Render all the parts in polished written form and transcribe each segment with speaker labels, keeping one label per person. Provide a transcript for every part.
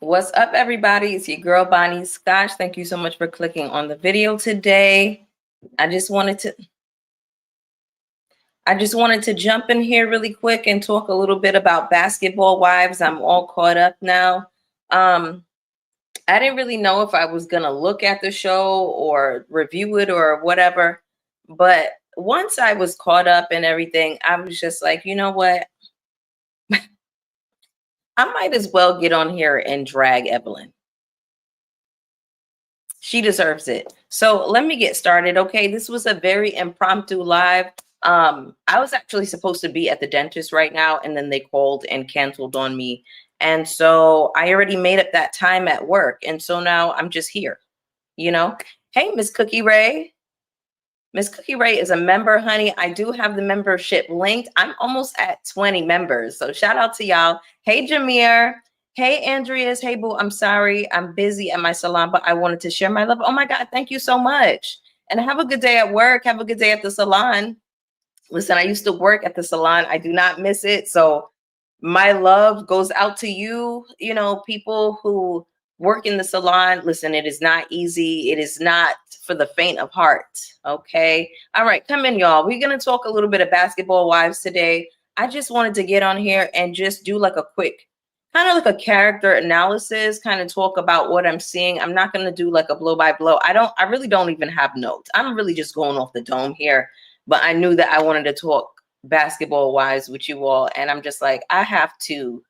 Speaker 1: What's up, everybody? It's your girl Bonnie Scotch. Thank you so much for clicking on the video today. I just wanted to jump in here really quick and talk a little bit about Basketball Wives. I'm all caught up now. I didn't really know if I was gonna look at the show or review it or whatever, but once I was caught up and everything, I was just like, you know what? I might as well get on here and drag Evelyn. She deserves it. So let me get started. Okay, this was a very impromptu live. I was actually supposed to be at the dentist right now, and then they called and canceled on me. And so I already made up that time at work. And so now I'm just here, you know. Hey, Miss Cookie Ray. Miss Cookie Ray is a member, honey. I do have the membership linked. I'm almost at 20 members. So shout out to y'all. Hey, Jameer. Hey, Andreas. Hey, boo. I'm sorry. I'm busy at my salon, but I wanted to share my love. Oh, my God. Thank you so much. And have a good day at work. Have a good day at the salon. Listen, I used to work at the salon. I do not miss it. So my love goes out to you, you know, people who work in the salon. Listen, it is not easy. It is not for the faint of heart. Okay. All right. Come in, y'all. We're going to talk a little bit of Basketball Wives today. I just wanted to get on here and just do like a quick, kind of like a character analysis, kind of talk about what I'm seeing. I'm not going to do like a blow by blow. I really don't even have notes. I'm really just going off the dome here, but I knew that I wanted to talk Basketball Wives with you all. And I'm just like, I have to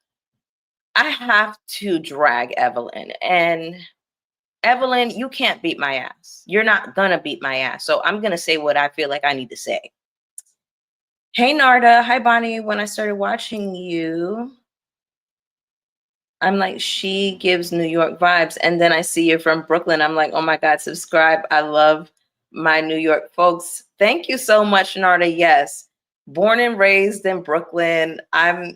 Speaker 1: drag Evelyn. And Evelyn, you can't beat my ass. You're not gonna beat my ass. So I'm gonna say what I feel like I need to say. Hey, Narda. Hi, Bonnie. When I started watching you, I'm like, she gives New York vibes. And then I see you're from Brooklyn. I'm like, oh my God, subscribe. I love my New York folks. Thank you so much, Narda. Yes. Born and raised in Brooklyn. I'm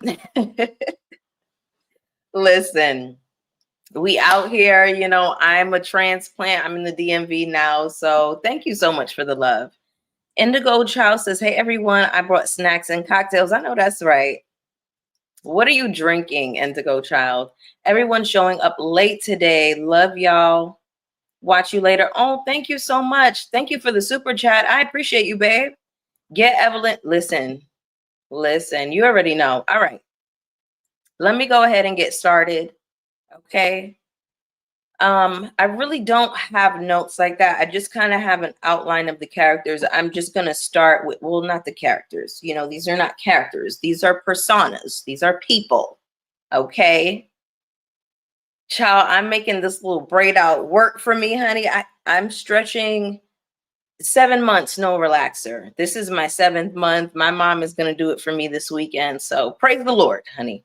Speaker 1: listen, we out here, you know, I'm a transplant. I'm in the DMV now. So thank you so much for the love. Indigo Child says, hey, everyone, I brought snacks and cocktails. I know that's right. What are you drinking, Indigo Child? Everyone showing up late today. Love y'all. Watch you later. Oh, thank you so much. Thank you for the super chat. I appreciate you, babe. Get Evelyn. Listen, you already know. All right. Let me go ahead and get started. Okay. I really don't have notes like that. I just kind of have an outline of the characters. I'm just going to start with, well, not the characters. You know, these are not characters. These are personas. These are people. Okay. Child, I'm making this little braid out work for me, honey. I'm stretching 7 months, no relaxer. This is my 7th month. My mom is going to do it for me this weekend. So praise the Lord, honey.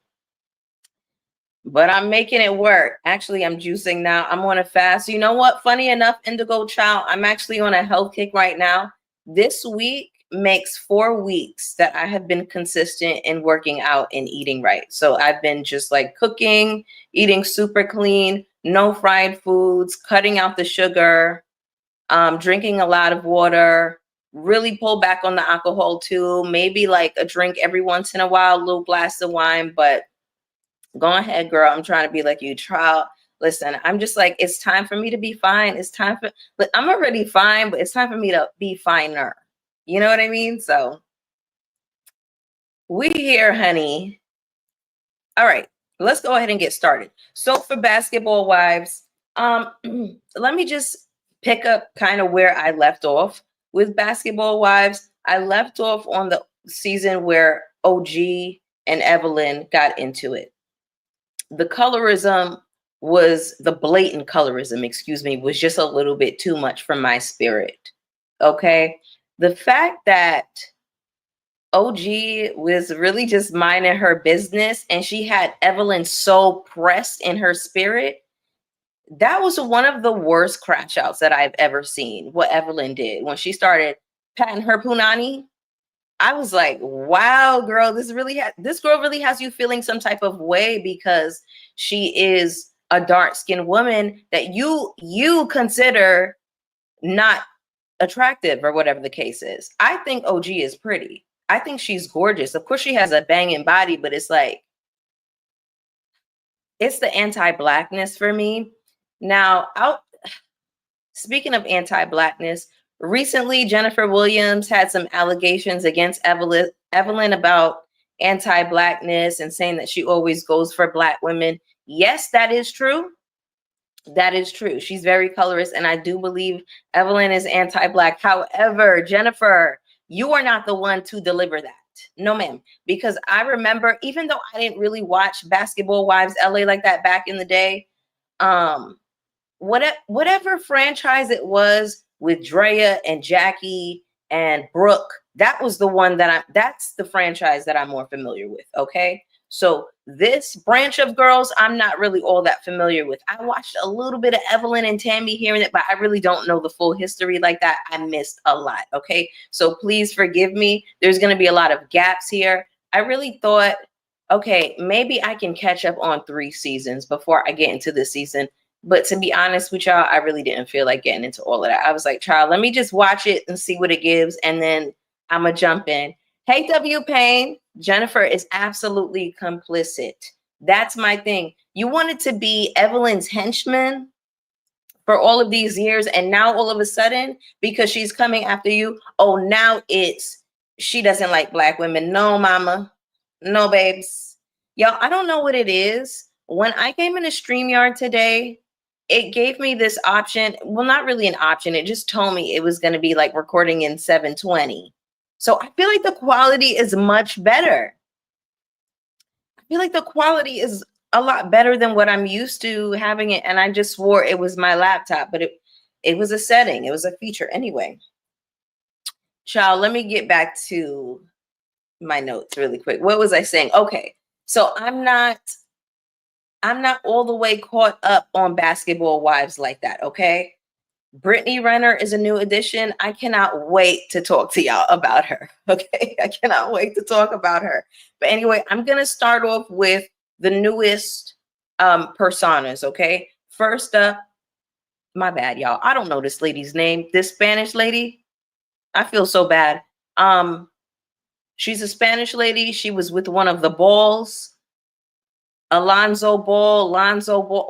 Speaker 1: But I'm making it work. Actually, I'm juicing now. I'm on a fast. You know what? Funny enough, Indigo Child, I'm actually on a health kick right now. This week makes 4 weeks that I have been consistent in working out and eating right. So I've been just like cooking, eating super clean, no fried foods, cutting out the sugar, drinking a lot of water, really pull back on the alcohol too. Maybe like a drink every once in a while, a little glass of wine, but go ahead, girl. I'm trying to be like you. Trial. Listen, I'm just like, it's time for me to be fine. It's time for, but I'm already fine, but it's time for me to be finer. You know what I mean? So we here, honey. All right, let's go ahead and get started. So for Basketball Wives, let me just pick up kind of where I left off with Basketball Wives. I left off on the season where OG and Evelyn got into it. The colorism was the blatant colorism, excuse me, was just a little bit too much for my spirit. Okay. The fact that OG was really just minding her business and she had Evelyn so pressed in her spirit, that was one of the worst crash outs that I've ever seen. What Evelyn did when she started patting her punani, I was like, wow, girl, this girl really has you feeling some type of way because she is a dark-skinned woman that you consider not attractive or whatever the case is. I think OG is pretty. I think she's gorgeous. Of course, she has a banging body, but it's like, it's the anti-blackness for me. Now, speaking of anti-blackness, recently Jennifer Williams had some allegations against Evelyn about anti-blackness and saying that she always goes for black women. Yes, that is true. That is true. She's very colorist, and I do believe Evelyn is anti-black. However, Jennifer, you are not the one to deliver that. No, ma'am. Because I remember, even though I didn't really watch Basketball Wives LA like that back in the day, um, whatever franchise it was with Drea and Jackie and Brooke, that was the one that's the franchise that I'm more familiar with. Okay. So this branch of girls, I'm not really all that familiar with. I watched a little bit of Evelyn and Tammy here and there, but I really don't know the full history like that. I missed a lot. Okay. So please forgive me. There's going to be a lot of gaps here. I really thought, okay, maybe I can catch up on 3 seasons before I get into this season. But to be honest with y'all, I really didn't feel like getting into all of that. I was like, child, let me just watch it and see what it gives. And then I'm going to jump in. Hey, W. Payne, Jennifer is absolutely complicit. That's my thing. You wanted to be Evelyn's henchman for all of these years. And now all of a sudden, because she's coming after you, oh, now it's she doesn't like black women. No, mama. No, babes. Y'all, I don't know what it is. When I came into StreamYard today, it gave me this option. Well, not really an option. It just told me it was going to be like recording in 720. So I feel like the quality is much better. I feel like the quality is a lot better than what I'm used to having it. And I just swore it was my laptop, but it was a setting. It was a feature anyway. Child, let me get back to my notes really quick. What was I saying? Okay. So I'm not all the way caught up on Basketball Wives like that, okay? Britney Rener is a new addition. I cannot wait to talk to y'all about her, okay? I cannot wait to talk about her. But anyway, I'm going to start off with the newest personas, okay? First up, my bad, y'all. I don't know this lady's name. This Spanish lady, I feel so bad. She's a Spanish lady. She was with one of the Balls. Lonzo Ball,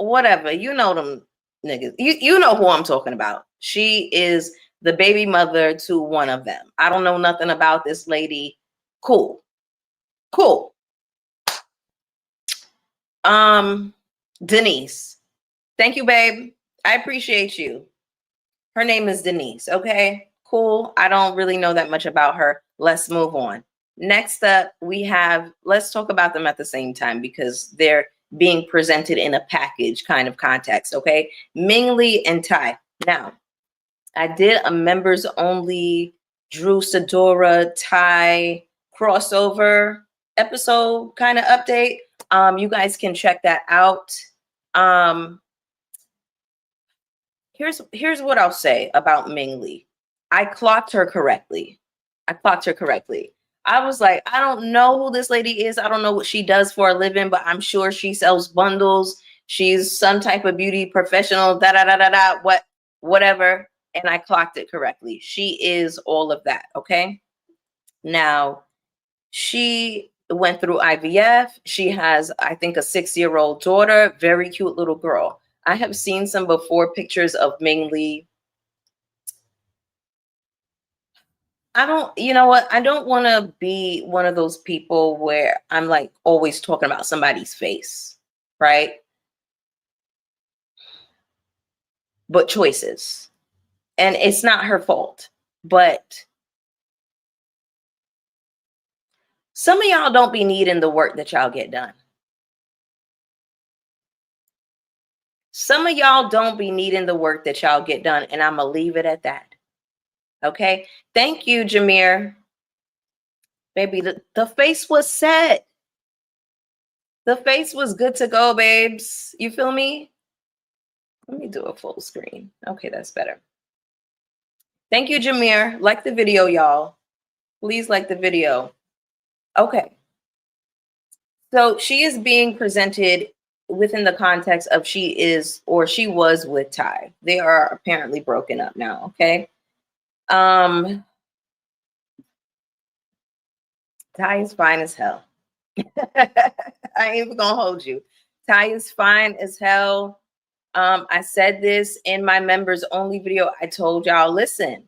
Speaker 1: whatever. You know them niggas. You know who I'm talking about. She is the baby mother to one of them. I don't know nothing about this lady. Cool. Denise. Thank you, babe. I appreciate you. Her name is Denise. Okay, cool. I don't really know that much about her. Let's move on. Next up, we have, let's talk about them at the same time because they're being presented in a package kind of context, okay? Ming Lee and Tai. Now, I did a members only Drew Sidora Tai crossover episode kind of update. You guys can check that out. Here's what I'll say about Ming Lee. I clocked her correctly. I was like, I don't know who this lady is. I don't know what she does for a living, but I'm sure she sells bundles. She's some type of beauty professional, whatever. And I clocked it correctly. She is all of that, okay? Now, she went through IVF. She has, I think, a 6-year-old daughter, very cute little girl. I have seen some before pictures of Ming Lee. You know what? I don't want to be one of those people where I'm like always talking about somebody's face, right? But choices. And it's not her fault. But some of y'all don't be needing the work that y'all get done. Some of y'all don't be needing the work that y'all get done. And I'm going to leave it at that. Okay. Thank you, Jameer. Baby, the face was set. The face was good to go, babes. You feel me? Let me do a full screen. Okay, that's better. Thank you, Jameer. Like the video, y'all. Please like the video. Okay. So she is being presented within the context of she is or she was with Tai. They are apparently broken up now, okay? Tai is fine as hell. I ain't even gonna hold you. Tai is fine as hell. I said this in my members only video. I told y'all, listen,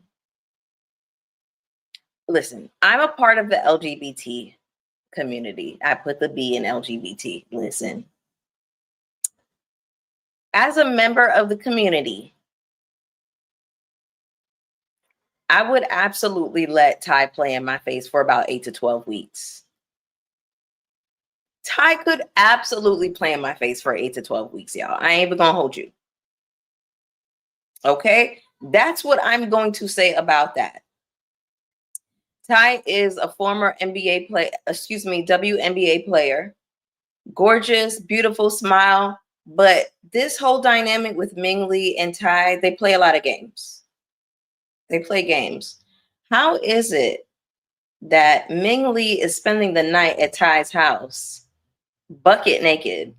Speaker 1: I'm a part of the LGBT community. I put the B in LGBT. Listen, as a member of the community, I would absolutely let Tai play in my face for about 8 to 12 weeks. Tai could absolutely play in my face for 8 to 12 weeks, y'all. I ain't even gonna hold you. Okay? That's what I'm going to say about that. Tai is a former NBA player, WNBA player. Gorgeous, beautiful smile. But this whole dynamic with Ming Lee and Tai, they play a lot of games. They play games. How is it that Ming Lee is spending the night at Tai's house, bucket naked?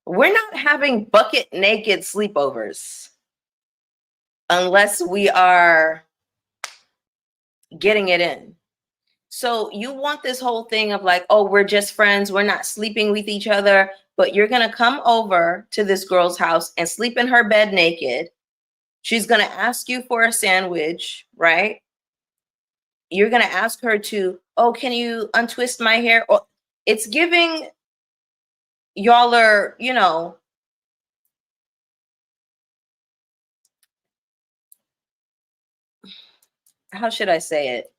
Speaker 1: We're not having bucket naked sleepovers unless we are getting it in. So you want this whole thing of like, oh, we're just friends, we're not sleeping with each other, but you're going to come over to this girl's house and sleep in her bed naked. She's going to ask you for a sandwich, right? You're going to ask her to, oh, can you untwist my hair? Or it's giving y'all are, how should I say it?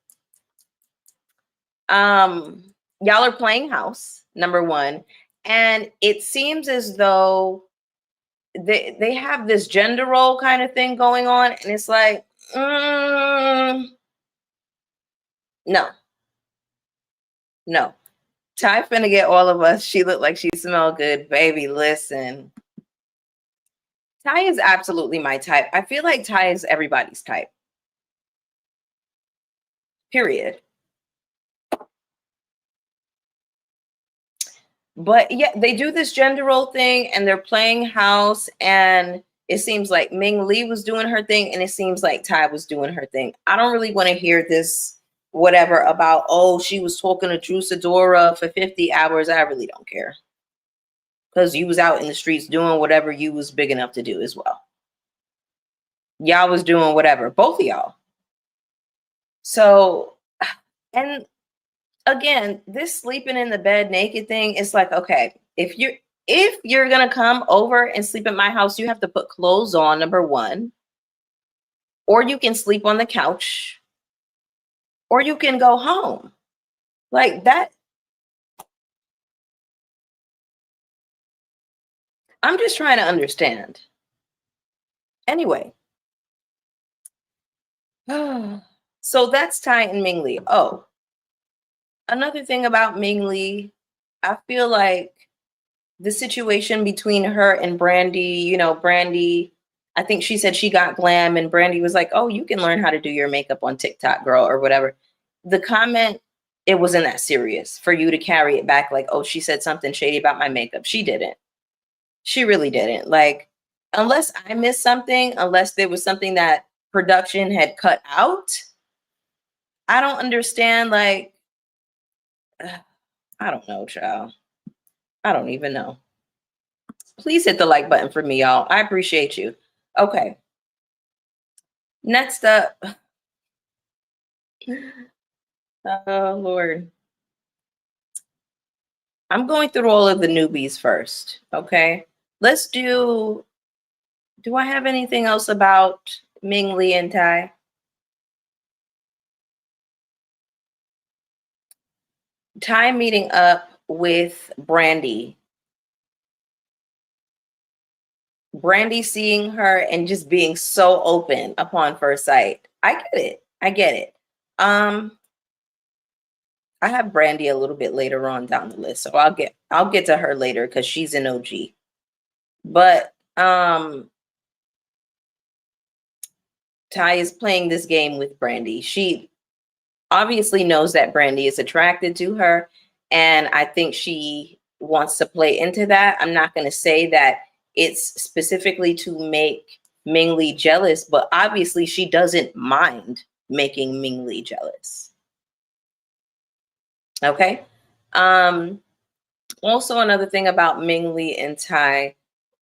Speaker 1: Y'all are playing house, number one. And it seems as though they have this gender role kind of thing going on. And it's like, no. Tai finna get all of us. She looked like she smelled good. Baby, listen. Tai is absolutely my type. I feel like Tai is everybody's type. Period. But yeah, they do this gender role thing and they're playing house, and it seems like Ming Lee was doing her thing and it seems like Tai was doing her thing. I don't really want to hear this whatever about, oh, she was talking to Drew Sidora for 50 hours. I really don't care. Because you was out in the streets doing whatever you was big enough to do as well. Y'all was doing whatever, both of y'all. So, and again, this sleeping in the bed naked thing is like, okay, if you're gonna come over and sleep at my house, you have to put clothes on, number one, or you can sleep on the couch, or you can go home. Like that. I'm just trying to understand. Anyway. So that's Tai and Ming Lee. Oh, another thing about Ming Lee, I feel like the situation between her and Brandy, Brandy, I think she said she got glam and Brandy was like, oh, you can learn how to do your makeup on TikTok, girl, or whatever. The comment, it wasn't that serious for you to carry it back like, oh, she said something shady about my makeup. She didn't. She really didn't. Like, unless I missed something, unless there was something that production had cut out, I don't understand. Like, I don't know, child. I don't even know. Please hit the like button for me, y'all. I appreciate you. Okay. Next up. Oh, Lord. I'm going through all of the newbies first. Okay. Let's do I have anything else about Ming Lee and Tai? Tai meeting up with Brandy. Brandy seeing her and just being so open upon first sight. I get it. I have Brandy a little bit later on down the list, so I'll get to her later because she's an OG. But Tai is playing this game with Brandy. She obviously knows that Brandy is attracted to her, and I think she wants to play into that. I'm not going to say that it's specifically to make Ming Lee jealous, but obviously she doesn't mind making Ming Lee jealous. Okay. Also, another thing about Ming Lee and Tai,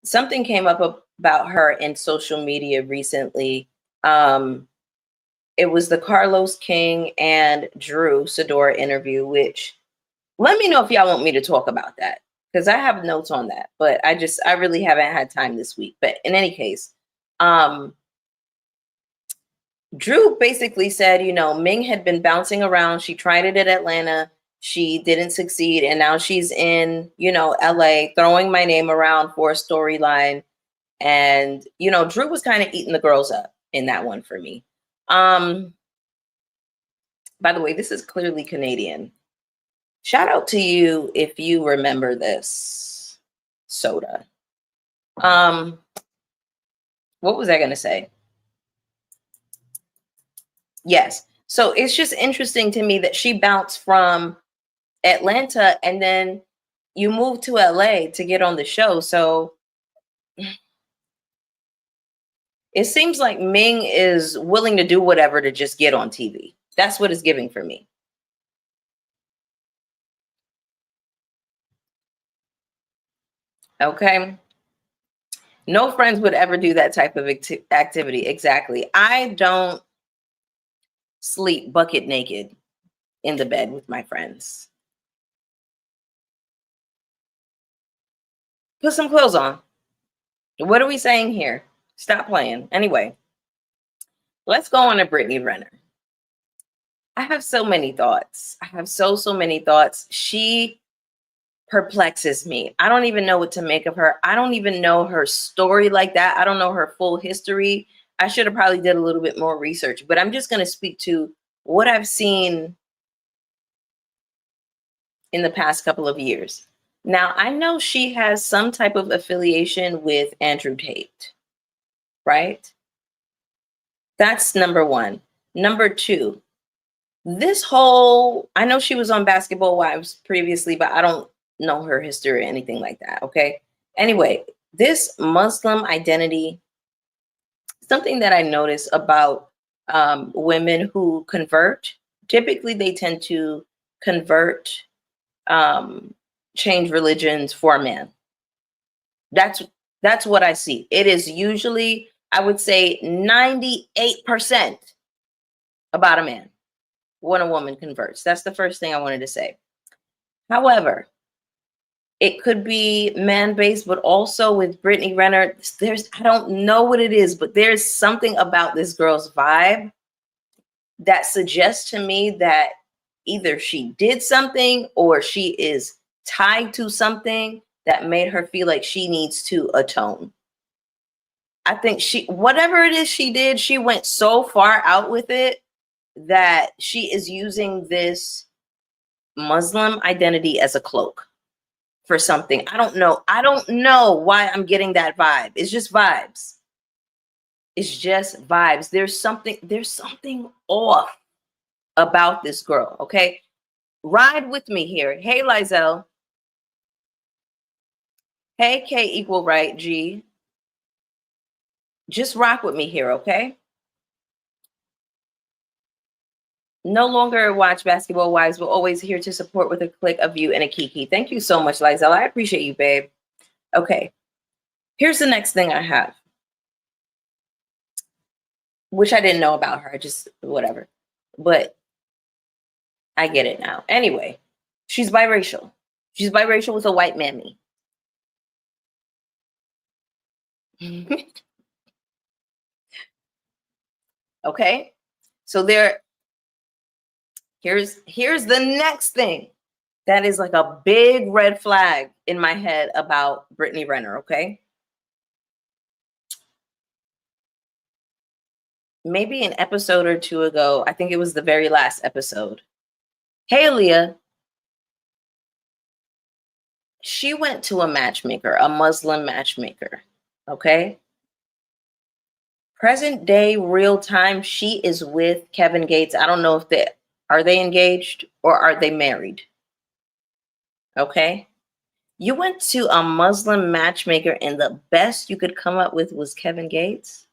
Speaker 1: something came up about her in social media recently. Um, it was the Carlos King and Drew Sidora interview, which let me know if y'all want me to talk about that because I have notes on that, but I really haven't had time this week. But in any case, um, Drew basically said, Ming had been bouncing around. She tried it at Atlanta. She didn't succeed. And now she's in, LA throwing my name around for a storyline. And, Drew was kind of eating the girls up in that one for me. By the way, this is clearly Canadian. Shout out to you if you remember this soda. What was I going to say? Yes. So it's just interesting to me that she bounced from Atlanta and then you moved to LA to get on the show. So it seems like Ming is willing to do whatever to just get on TV. That's what it's giving for me. Okay. No friends would ever do that type of activity. Exactly. I don't sleep bucket naked in the bed with my friends. Put some clothes on. What are we saying here? Stop playing. Anyway, let's go on to Britney Rener. I have so many thoughts. I have so many thoughts. She perplexes me. I don't even know what to make of her. I don't even know her story like that. I don't know her full history. I should have probably did a little bit more research, but I'm just going to speak to what I've seen in the past couple of years. Now, I know she has some type of affiliation with Andrew Tate, right? That's number one. Number two, this whole, I know she was on Basketball Wives previously, but I don't know her history or anything like that. Okay. Anyway, this Muslim identity, something that I notice about women who convert, typically they tend to convert, change religions for a man. That's what I see. It is usually, I would say 98% about a man when a woman converts. That's the first thing I wanted to say. However, it could be man-based, but also with Britney Renner, I don't know what it is, but there's something about this girl's vibe that suggests to me that either she did something or she is tied to something that made her feel like she needs to atone. I think whatever it is she did, she went so far out with it that she is using this Muslim identity as a cloak for something. I don't know. I don't know why I'm getting that vibe. It's just vibes. It's just vibes. There's something off about this girl. Okay. Ride with me here. Hey, Lizelle. Hey, K equal right, G. Just rock with me here, okay? No longer watch Basketball Wives, but always here to support with a click, a view, and a kiki. Thank you so much, Lizelle. I appreciate you, babe. Okay. Here's the next thing I have, which I didn't know about her. Just whatever. But I get it now. Anyway, she's biracial. She's biracial with a white mammy. Okay. So here's the next thing that is like a big red flag in my head about Britney Renner, okay? Maybe an episode or two ago, I think it was the very last episode. Hey, Leah. She went to a matchmaker, a Muslim matchmaker, okay? Present day, real time, she is with Kevin Gates. I don't know if are they engaged or are they married? Okay. You went to a Muslim matchmaker and the best you could come up with was Kevin Gates?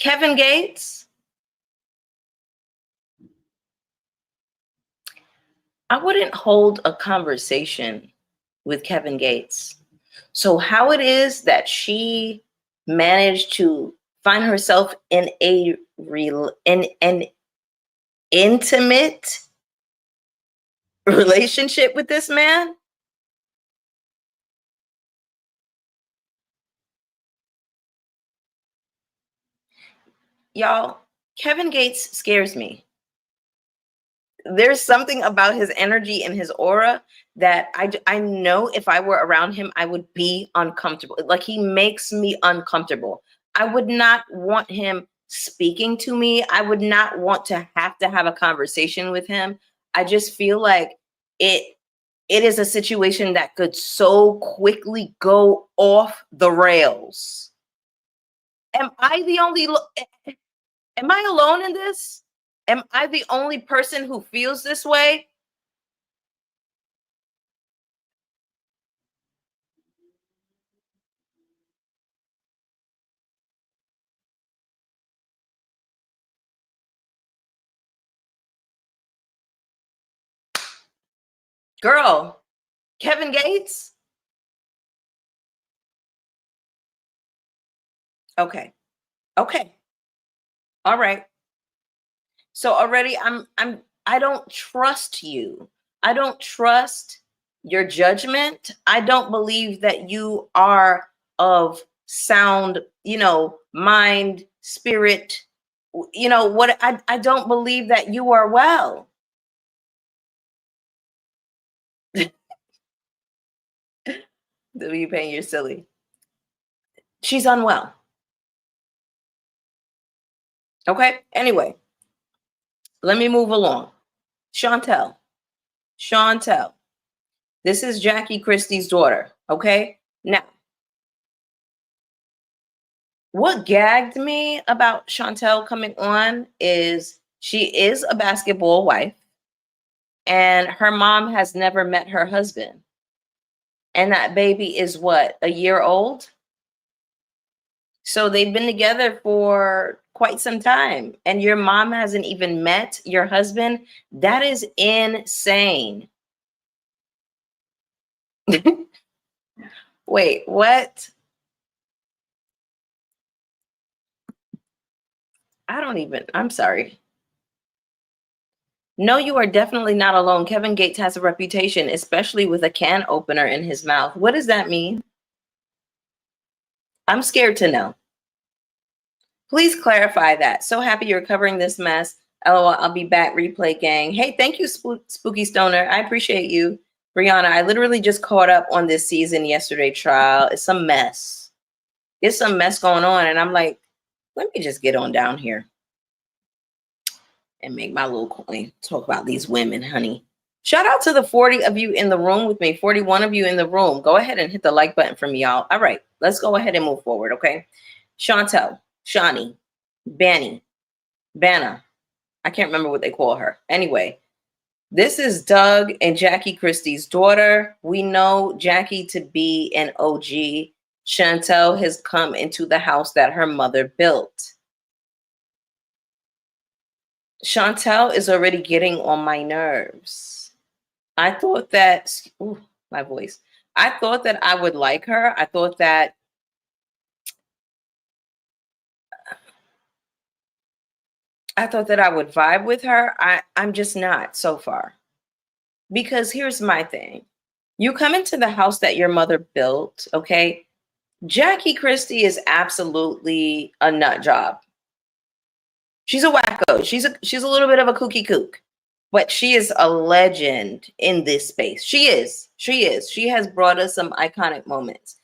Speaker 1: Kevin Gates, I wouldn't hold a conversation with Kevin Gates. So how it is that she managed to find herself in in an intimate relationship with this man? Y'all, Kevin Gates scares me. There's something about his energy and his aura that I know if I were around him, I would be uncomfortable. Like, he makes me uncomfortable. I would not want him speaking to me. I would not want to have a conversation with him. I just feel like it is a situation that could so quickly go off the rails. Am I the only Am I alone in this? Am I the only person who feels this way? Girl, Kevin Gates? Okay. Okay. All right. So already I don't trust you. I don't trust your judgment. I don't believe that you are of sound, mind, spirit. What I don't believe that you are well. You paying, you're silly. She's unwell. Okay. Anyway, let me move along. Shantel. Shantel. This is Jackie Christie's daughter. Okay. Now, what gagged me about Shantel coming on is she is a basketball wife and her mom has never met her husband. And that baby is what, a year old? So they've been together for quite some time and your mom hasn't even met your husband. That is insane. Wait, what? I'm sorry. No, you are definitely not alone. Kevin Gates has a reputation, especially with a can opener in his mouth. What does that mean? I'm scared to know. Please clarify that. So happy you're covering this mess. LOL, I'll be back, replay gang. Hey, thank you, Spooky Stoner. I appreciate you. Brianna, I literally just caught up on this season yesterday trial. It's a mess. It's some mess going on. And I'm like, let me just get on down here and make my little coin. Talk about these women, honey. Shout out to the 40 of you in the room with me, 41 of you in the room. Go ahead and hit the like button for me, y'all. All right, let's go ahead and move forward, okay? Shantel, Shani, Banny, Banna. I can't remember what they call her. Anyway, this is Doug and Jackie Christie's daughter. We know Jackie to be an OG. Shantel has come into the house that her mother built. Shantel is already getting on my nerves. I thought that, ooh, my voice. I thought that I would like her. I thought that I would vibe with her. I'm just not so far. Because here's my thing. You come into the house that your mother built, okay? Jackie Christie is absolutely a nut job. She's a wacko. She's a little bit of a kooky kook. But she is a legend in this space. She is. She is. She has brought us some iconic moments.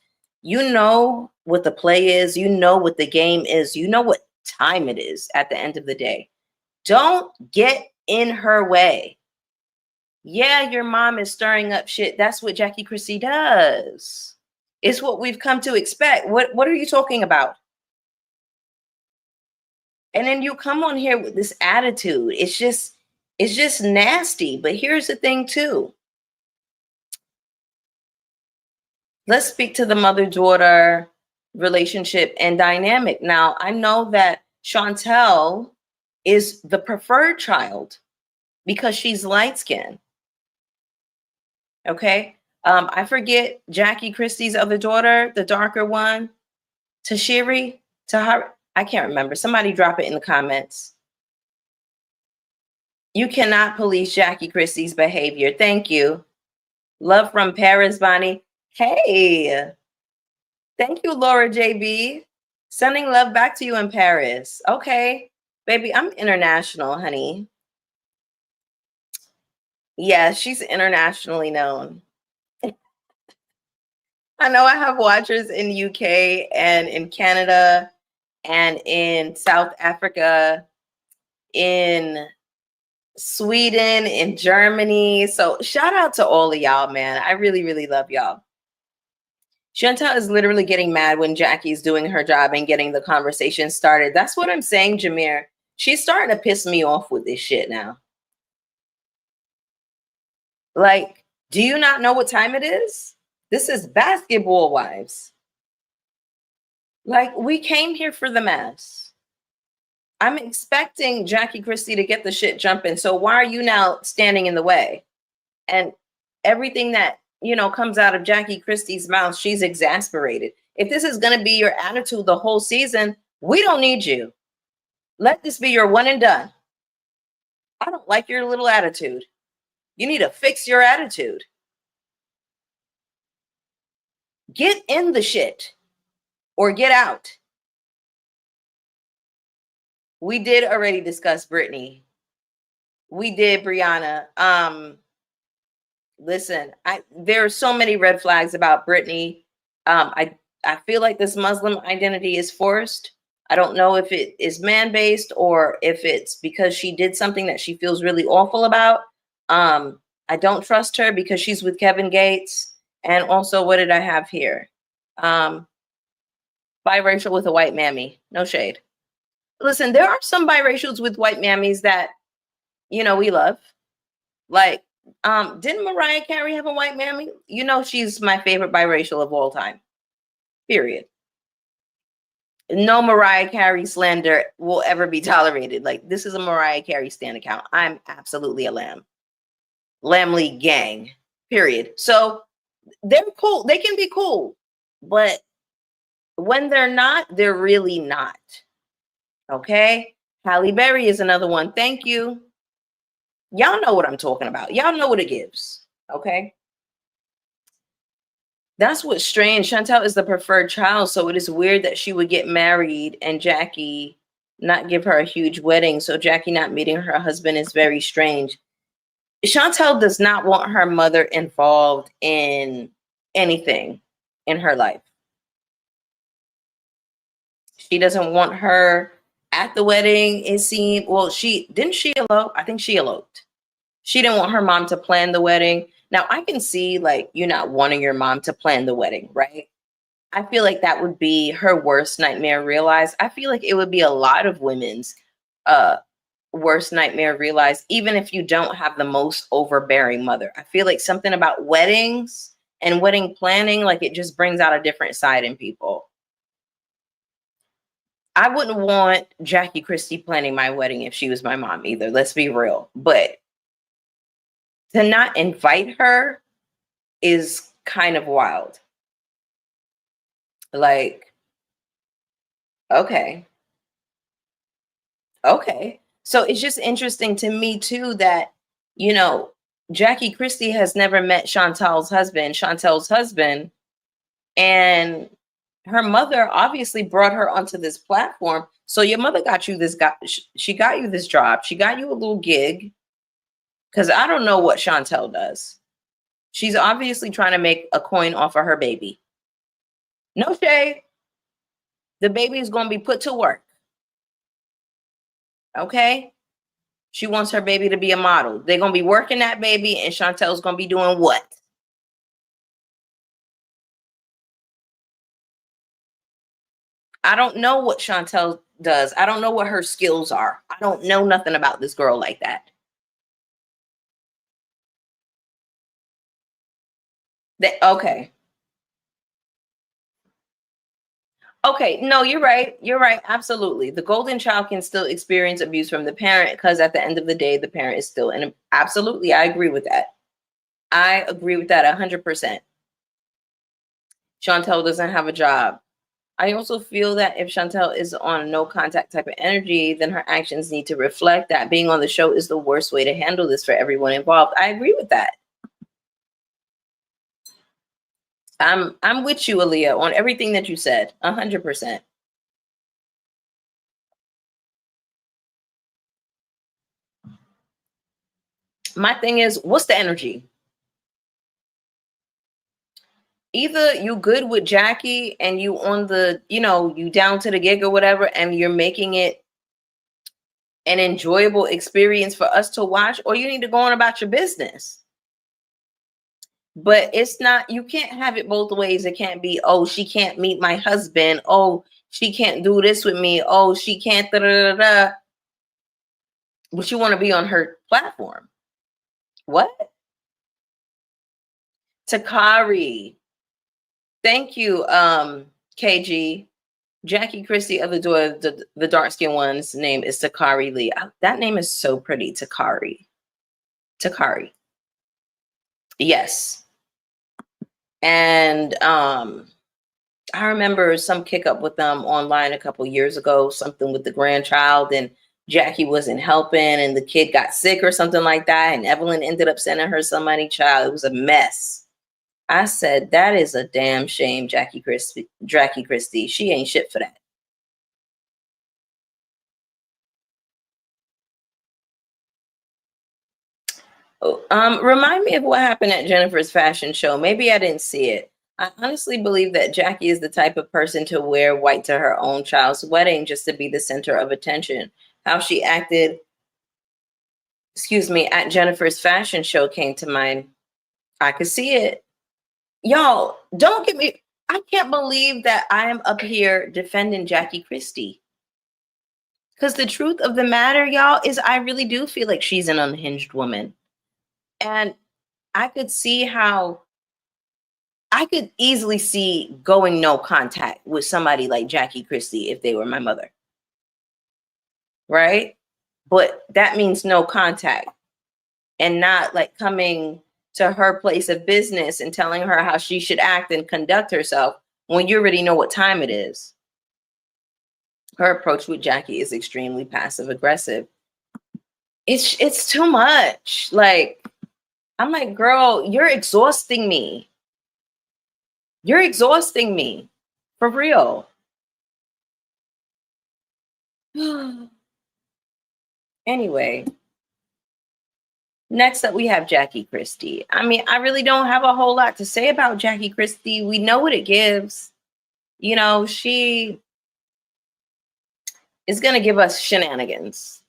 Speaker 1: You know what the play is. You know what the game is. You know what time it is at the end of the day. Don't get in her way. Yeah, your mom is stirring up shit. That's what Jackie Christie does. It's what we've come to expect. What are you talking about? And then you come on here with this attitude. It's just nasty. But here's the thing too. Let's speak to the mother-daughter relationship and dynamic. Now, I know that Shantel is the preferred child because she's light skinned. Okay. I forget Jackie Christie's other daughter, the darker one, Tahari. I can't remember. Somebody drop it in the comments. You cannot police Jackie Christie's behavior. Thank you. Love from Paris, Bonnie. Hey. Thank you, Laura JB. Sending love back to you in Paris. Okay. Baby, I'm international, honey. Yeah, she's internationally known. I know I have watchers in UK and in Canada and in South Africa, in Sweden, in Germany. So shout out to all of y'all, man. I really, really love y'all. Shantel is literally getting mad when Jackie's doing her job and getting the conversation started. That's what I'm saying, Jameer. She's starting to piss me off with this shit now. Like, do you not know what time it is? This is Basketball Wives. Like, we came here for the mess. I'm expecting Jackie Christie to get the shit jumping. So why are you now standing in the way? And everything that, you know, comes out of Jackie Christie's mouth, she's exasperated. If this is going to be your attitude the whole season, we don't need you. Let this be your one and done. I don't like your little attitude. You need to fix your attitude. Get in the shit or get out. We did already discuss Britney. We did, Brianna. Listen, there are so many red flags about Britney. I feel like this Muslim identity is forced. I don't know if it is man-based or if it's because she did something that she feels really awful about. I don't trust her because she's with Kevin Gates. And also, what did I have here? Biracial with a white mammy. No shade. Listen, there are some biracials with white mammies that, you know, we love. Like, didn't Mariah Carey have a white mammy? You know, she's my favorite biracial of all time. Period. No Mariah Carey slander will ever be tolerated. Like, this is a Mariah Carey stan account. I'm absolutely a lamb. Lamb League gang. Period. So they're cool. They can be cool. But when they're not, they're really not. Okay? Halle Berry is another one. Thank you. Y'all know what I'm talking about. Y'all know what it gives. Okay? That's what's strange. Shantel is the preferred child, so it is weird that she would get married and Jackie not give her a huge wedding. So Jackie not meeting her husband is very strange. Shantel does not want her mother involved in anything in her life. She doesn't want her at the wedding. It seemed, well, she elope? I think she eloped. She didn't want her mom to plan the wedding. Now, I can see, like, you not wanting your mom to plan the wedding, right? I feel like that would be her worst nightmare realized. I feel like it would be a lot of women's worst nightmare realized, even if you don't have the most overbearing mother. I feel like something about weddings and wedding planning, like, it just brings out a different side in people. I wouldn't want Jackie Christie planning my wedding if she was my mom either. Let's be real. But to not invite her is kind of wild. Like, okay. So it's just interesting to me too that, you know, Jackie Christie has never met Chantel's husband, and her mother obviously brought her onto this platform. So your mother got you this guy. She got you this job. She got you a little gig. Because I don't know what Shantel does. She's obviously trying to make a coin off of her baby. No shade. The baby is going to be put to work. Okay? She wants her baby to be a model. They're going to be working that baby, and Chantel's going to be doing what? I don't know what Shantel does. I don't know what her skills are. I don't know nothing about this girl like that. Okay. Okay, no, you're right. You're right. Absolutely. The golden child can still experience abuse from the parent because at the end of the day, the parent is still in. Absolutely. I agree with that. I agree with that 100%. Shantel doesn't have a job. I also feel that if Shantel is on a no contact type of energy, then her actions need to reflect that. Being on the show is the worst way to handle this for everyone involved. I agree with that. I'm with you, Aaliyah, on everything that you said. 100%. My thing is, what's the energy? Either you good with Jackie and you on the, you down to the gig or whatever, and you're making it an enjoyable experience for us to watch, or you need to go on about your business. But it's not, you can't have it both ways. It can't be, oh, she can't meet my husband. Oh, she can't do this with me. Oh, she can't da da da da. But you want to be on her platform. What? Takari. Thank you, KG. Jackie Christie of the door, the dark skinned one's name is Takari Lee. That name is so pretty, Takari. Takari. Yes. And I remember some kick up with them online a couple years ago, something with the grandchild, and Jackie wasn't helping, and the kid got sick or something like that, and Evelyn ended up sending her some money. Child, it was a mess. I said, that is a damn shame, Jackie Christie. She ain't shit for that. Remind me of what happened at Jennifer's fashion show. Maybe I didn't see it. I honestly believe that Jackie is the type of person to wear white to her own child's wedding just to be the center of attention. How she acted, at Jennifer's fashion show came to mind. I could see it. Y'all, don't get me. I can't believe that I am up here defending Jackie Christie. Because the truth of the matter, y'all, is I really do feel like she's an unhinged woman. And I could see how I could easily see going no contact with somebody like Jackie Christie if they were my mother. Right? But that means no contact and not like coming to her place of business and telling her how she should act and conduct herself when you already know what time it is. Her approach with Jackie is extremely passive aggressive. It's too much. Like, I'm like, girl, you're exhausting me. You're exhausting me. For real. Anyway, next up we have Jackie Christie. I mean, I really don't have a whole lot to say about Jackie Christie. We know what it gives. She is going to give us shenanigans.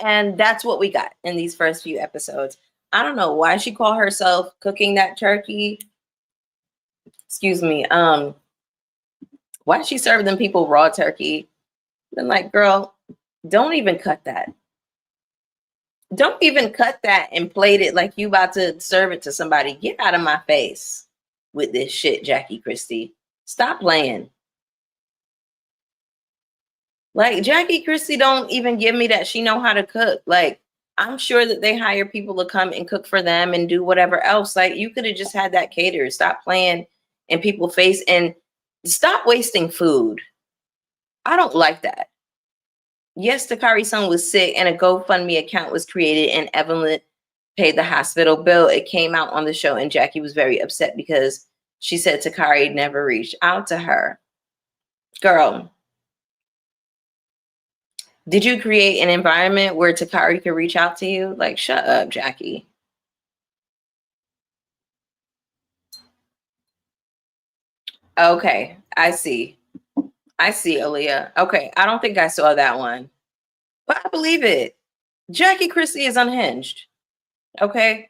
Speaker 1: And that's what we got in these first few episodes. I don't know why she called herself cooking that turkey. Excuse me. Why she served them people raw turkey? I'm like, girl, don't even cut that. Don't even cut that and plate it like you about to serve it to somebody. Get out of my face with this shit, Jackie Christie. Stop playing. Like, Jackie Christie don't even give me that she know how to cook. Like, I'm sure that they hire people to come and cook for them and do whatever else. Like, you could have just had that catered. Stop playing in people's face and stop wasting food. I don't like that. Yes, Takari's son was sick and a GoFundMe account was created and Evelyn paid the hospital bill. It came out on the show and Jackie was very upset because she said Takari never reached out to her. Girl, did you create an environment where Takari could reach out to you? Like, shut up, Jackie. Okay, I see. I see, Aaliyah. Okay, I don't think I saw that one, but I believe it. Jackie Christie is unhinged. Okay.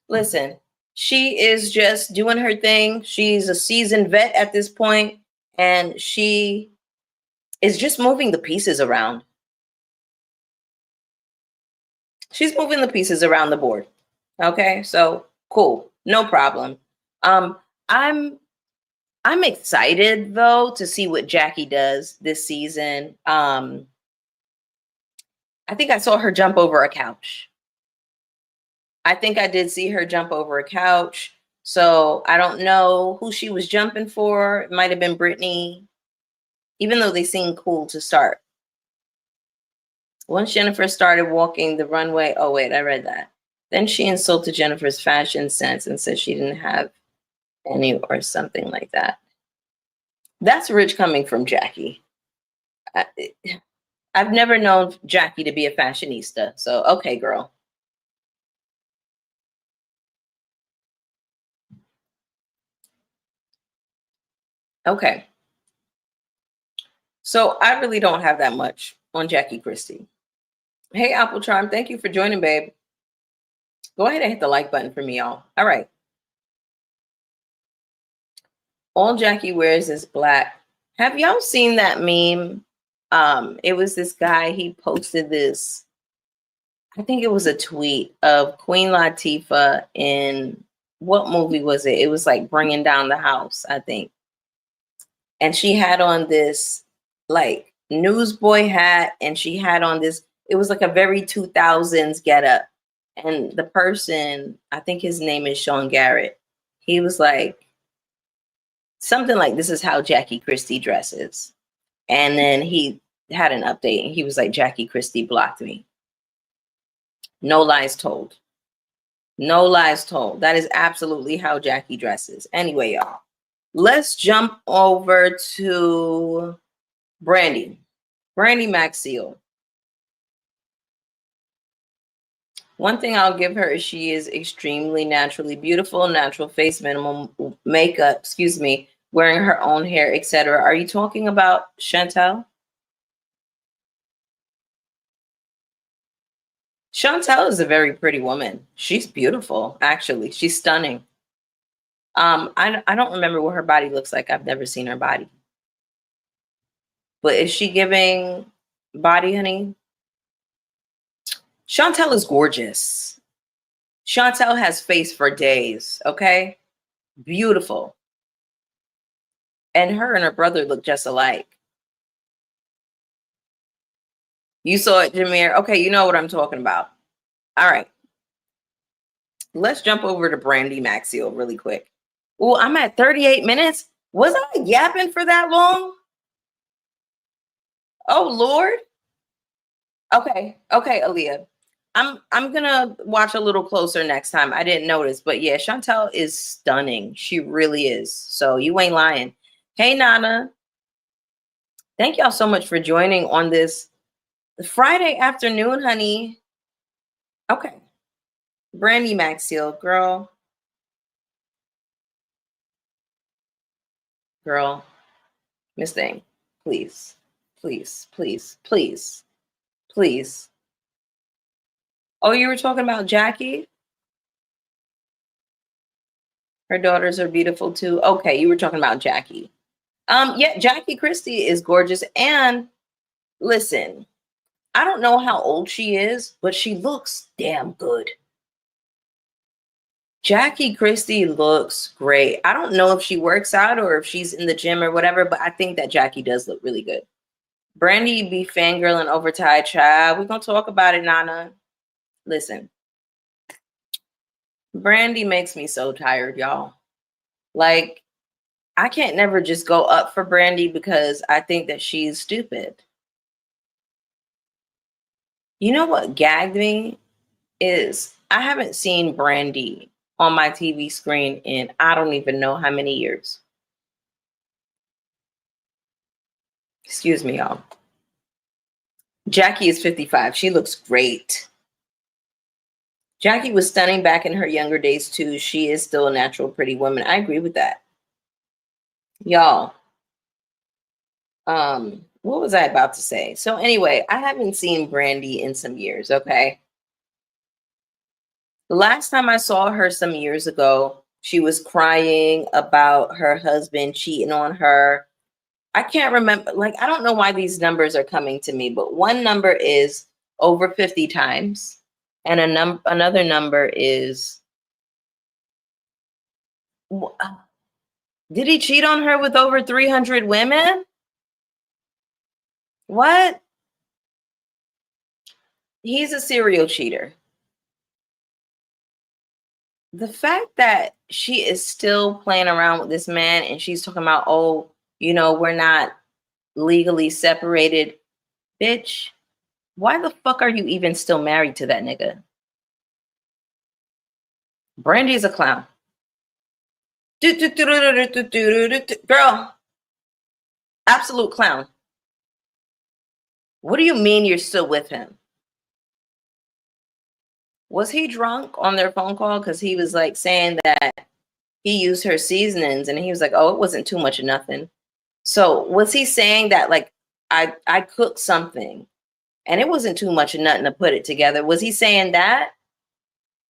Speaker 1: Listen, she is just doing her thing. She's a seasoned vet at this point, and she is just moving the pieces around. She's moving the pieces around the board. Okay, so cool, no problem. I'm I'm excited though to see what Jackie does this season. I think I saw her jump over a couch. I think I did see her jump over a couch. So I don't know who she was jumping for. It might have been Britney, even though they seemed cool to start. Once Jennifer started walking the runway, oh wait, I read that. Then she insulted Jennifer's fashion sense and said she didn't have any or something like that. That's rich coming from Jackie. I've never known Jackie to be a fashionista. So, okay, girl. Okay. So I really don't have that much on Jackie Christie. Hey, Apple Charm, thank you for joining, babe. Go ahead and hit the like button for me, y'all. All right. All Jackie wears is black. Have y'all seen that meme? It was this guy, he posted this, I think it was a tweet of Queen Latifah in, what movie was it? It was like Bringing Down the House, I think. And she had on this like newsboy hat, and she had on this, it was like a very 2000s getup. And the person, I think his name is Sean Garrett, he was like, something like, this is how Jackie Christie dresses. And then he had an update and he was like, Jackie Christie blocked me. No lies told. No lies told. That is absolutely how Jackie dresses. Anyway, y'all, let's jump over to Brandy Maxile. One thing I'll give her is she is extremely naturally beautiful, natural face, minimal makeup, excuse me, wearing her own hair, etc. Are you talking about Shantel? Shantel is a very pretty woman. She's beautiful, actually. She's stunning. I don't remember what her body looks like. I've never seen her body. But is she giving body, honey? Shantel is gorgeous. Shantel has face for days, okay? Beautiful. And her and her brother look just alike. You saw it, Jameer? Okay, you know what I'm talking about. All right. Let's jump over to Brandy Maxile really quick. Oh, I'm at 38 minutes. Was I yapping for that long? Oh, Lord. Okay, Aaliyah. I'm gonna watch a little closer next time. I didn't notice, but yeah, Shantel is stunning. She really is. So you ain't lying. Hey, Nana. Thank y'all so much for joining on this Friday afternoon, honey. Okay. Brandy Maxile, girl. Girl. Miss Thing. Please. Please. Please. Please. Please. Oh, you were talking about Jackie? Her daughters are beautiful too. Okay, you were talking about Jackie. Yeah, Jackie Christie is gorgeous. And listen, I don't know how old she is, but she looks damn good. Jackie Christie looks great. I don't know if she works out or if she's in the gym or whatever, but I think that Jackie does look really good. Brandy be fangirling over Tai, child. We're going to talk about it, Nana. Listen, Brandy makes me so tired, y'all. Like, I can't never just go up for Brandy because I think that she's stupid. You know what gagged me is I haven't seen Brandy on my TV screen in I don't even know how many years. Excuse me, y'all. Jackie is 55. She looks great. Jackie was stunning back in her younger days too. She is still a natural pretty woman. I agree with that. Y'all, what was I about to say? So anyway, I haven't seen Brandy in some years, okay? The last time I saw her some years ago, she was crying about her husband cheating on her. I can't remember, like, I don't know why these numbers are coming to me, but one number is over 50 times, and another number is Did he cheat on her with over 300 women? What? He's a serial cheater. The fact that she is still playing around with this man and she's talking about, oh, you know, we're not legally separated. Bitch, why the fuck are you even still married to that nigga? Brandy's a clown. Girl, absolute clown. What do you mean you're still with him? Was he drunk on their phone call? Because he was like saying that he used her seasonings and he was like, oh, it wasn't too much of nothing. So was he saying that like I cooked something and it wasn't too much of nothing to put it together? Was he saying that?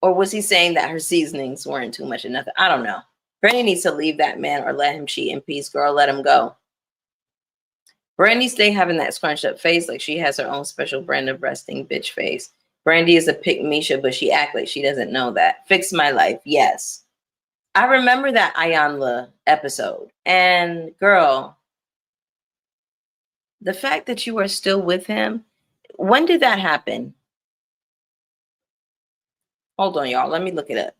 Speaker 1: Or was he saying that her seasonings weren't too much of nothing? I don't know. Brandy needs to leave that man or let him cheat in peace, girl. Let him go. Brandy stay having that scrunched up face like she has her own special brand of resting bitch face. Brandy is a pick Misha, but she act like she doesn't know that. Fix my life. Yes. I remember that Ayanla episode. And girl, the fact that you are still with him, when did that happen? Hold on, y'all. Let me look it up.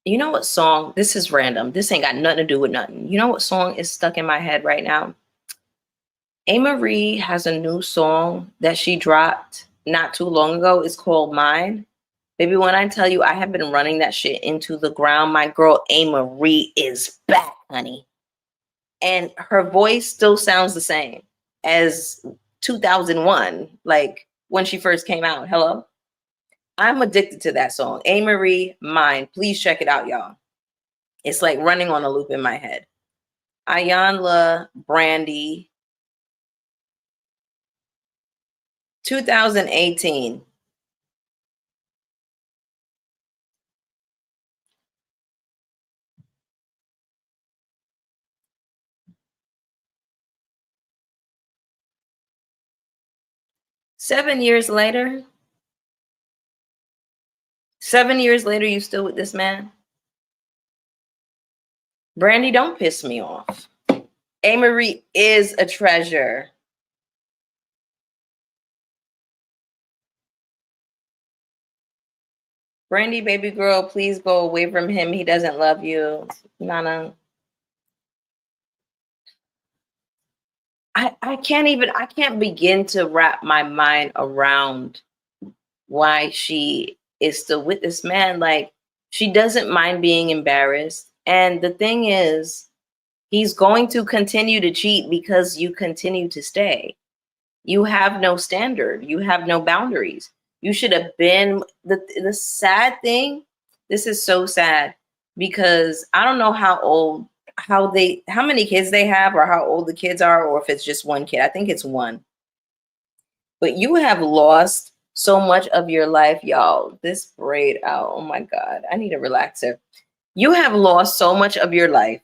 Speaker 1: You know what song? This is random. This ain't got nothing to do with nothing. You know what song is stuck in my head right now? A. Marie has a new song that she dropped not too long ago. It's called Mine. Baby, when I tell you I have been running that shit into the ground, my girl A. Marie is back, honey. And her voice still sounds the same as 2001, like when she first came out. Hello? I'm addicted to that song. A. Marie, Mine. Please check it out, y'all. It's like running on a loop in my head. Ayanla, Brandy, 2018. Seven years later, you still with this man? Brandy, don't piss me off. A. Marie is a treasure. Brandy, baby girl, please go away from him. He doesn't love you. Nana. I can't begin to wrap my mind around why she is still with this man. Like, she doesn't mind being embarrassed. And the thing is, he's going to continue to cheat because you continue to stay. You have no standard. You have no boundaries. You should have been the sad thing. This is so sad because I don't know how many kids they have or how old the kids are, or if it's just one kid. I think it's one. But you have lost so much of your life, y'all. This braid out. Oh my God. I need a relaxer. You have lost so much of your life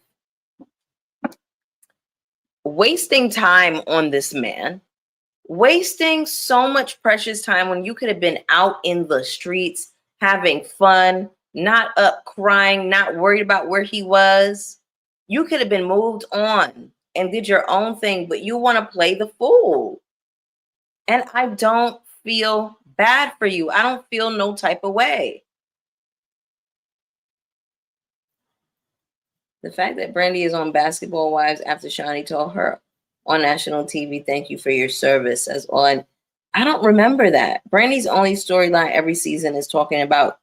Speaker 1: wasting time on this man, wasting so much precious time when you could have been out in the streets having fun, not up crying, not worried about where he was. You could have been moved on and did your own thing, but you want to play the fool. And I don't feel bad for you. I don't feel no type of way. The fact that Brandy is on Basketball Wives after Shawnee told her on national TV, thank you for your service as on. I don't remember that. Brandy's only storyline every season is talking about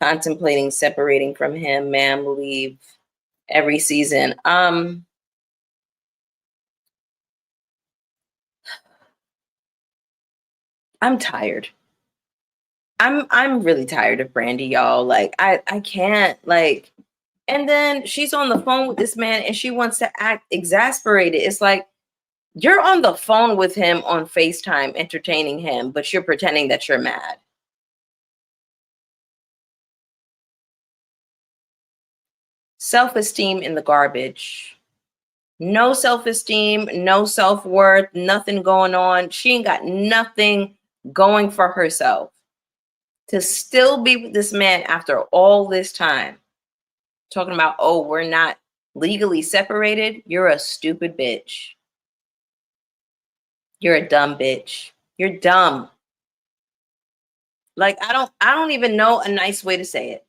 Speaker 1: contemplating separating from him, ma'am, leave every season. I'm tired. I'm really tired of Brandy, y'all. Like, I can't, like, and then she's on the phone with this man and she wants to act exasperated. It's like, you're on the phone with him on FaceTime entertaining him, but you're pretending that you're mad. Self-esteem in the garbage. No self-esteem, no self-worth, nothing going on. She ain't got nothing going for herself. To still be with this man after all this time, talking about, oh, we're not legally separated. You're a stupid bitch. You're a dumb bitch. You're dumb. Like, I don't even know a nice way to say it.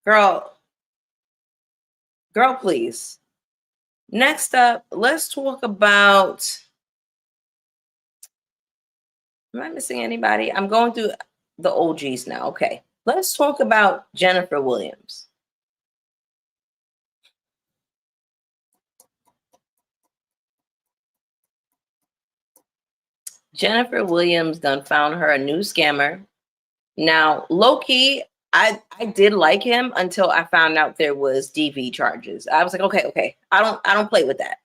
Speaker 1: Girl, please. Next up, let's talk about, am I missing anybody? I'm going through the OGs now. Okay. Let's talk about Jennifer Williams. Jennifer Williams done found her a new scammer. Now, low key, I did like him until I found out there was DV charges. I was like, okay. I don't play with that.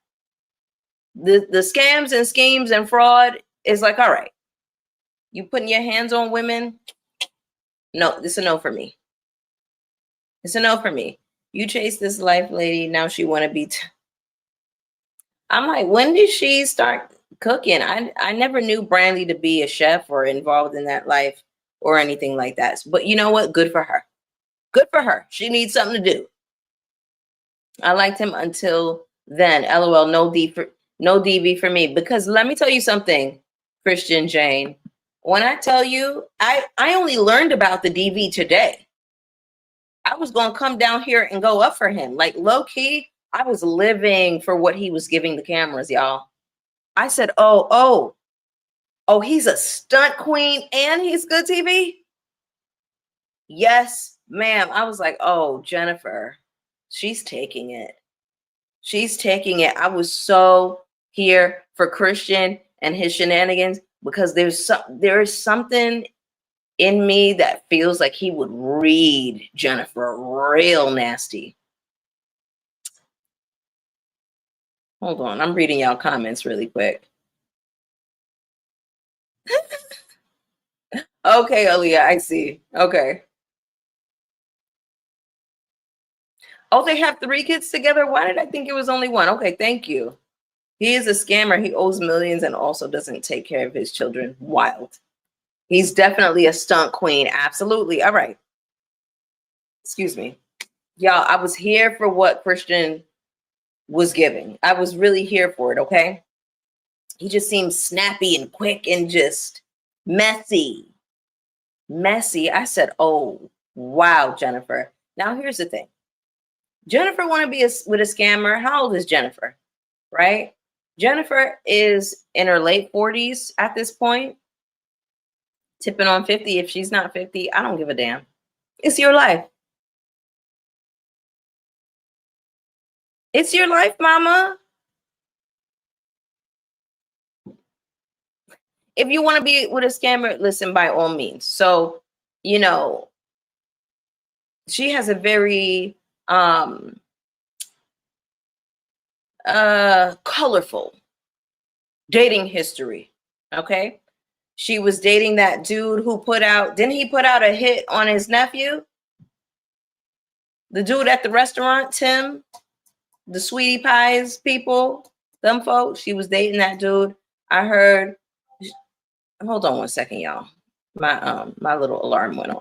Speaker 1: The scams and schemes and fraud is like, all right. You putting your hands on women? No, this is a no for me. It's a no for me. You chase this life lady, now she want to be. I'm like, when did she start cooking? I never knew Brandy to be a chef or involved in that life or anything like that. But you know what? Good for her. Good for her. She needs something to do. I liked him until then. LOL. No DV for me. Because let me tell you something, Christian Jane. When I tell you, I only learned about the DV today. I was going to come down here and go up for him. Like, low key, I was living for what he was giving the cameras, y'all. I said, oh, he's a stunt queen and he's good TV? Yes, ma'am. I was like, oh, Jennifer, she's taking it. She's taking it. I was so here for Christian and his shenanigans because there is something in me that feels like he would read Jennifer real nasty. Hold on, I'm reading y'all comments really quick. Okay, Aaliyah, I see. Okay. Oh, they have 3 kids together? Why did I think it was only 1? Okay, thank you. He is a scammer. He owes millions and also doesn't take care of his children. Wild. He's definitely a stunt queen. Absolutely. All right. Excuse me. Y'all, I was here for what Christian was giving. I was really here for it, okay? He just seems snappy and quick and just messy. Messy. I said, oh, wow, Jennifer. Now, here's the thing. Jennifer want to be with a scammer. How old is Jennifer? Right? Jennifer is in her late 40s at this point. Tipping on 50. If she's not 50, I don't give a damn. It's your life. It's your life, mama. If you want to be with a scammer, listen, by all means. So, you know, she has a very colorful dating history. Okay. She was dating that dude who didn't he put out a hit on his nephew? The dude at the restaurant, Tim, the Sweetie Pies people, them folks. She was dating that dude. I heard. Hold on one second, y'all. My little alarm went on.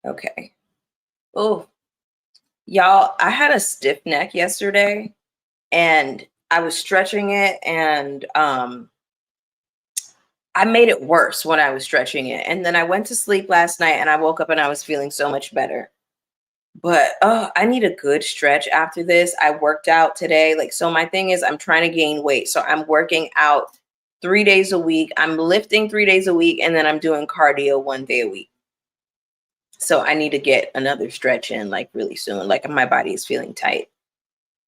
Speaker 1: Okay. Oh, y'all, I had a stiff neck yesterday and I was stretching it and I made it worse when I was stretching it. And then I went to sleep last night and I woke up and I was feeling so much better. But I need a good stretch after this. I worked out today. Like, so my thing is I'm trying to gain weight. So I'm working out 3 days a week. I'm lifting 3 days a week and then I'm doing cardio 1 day a week. So I need to get another stretch in like really soon. Like my body is feeling tight.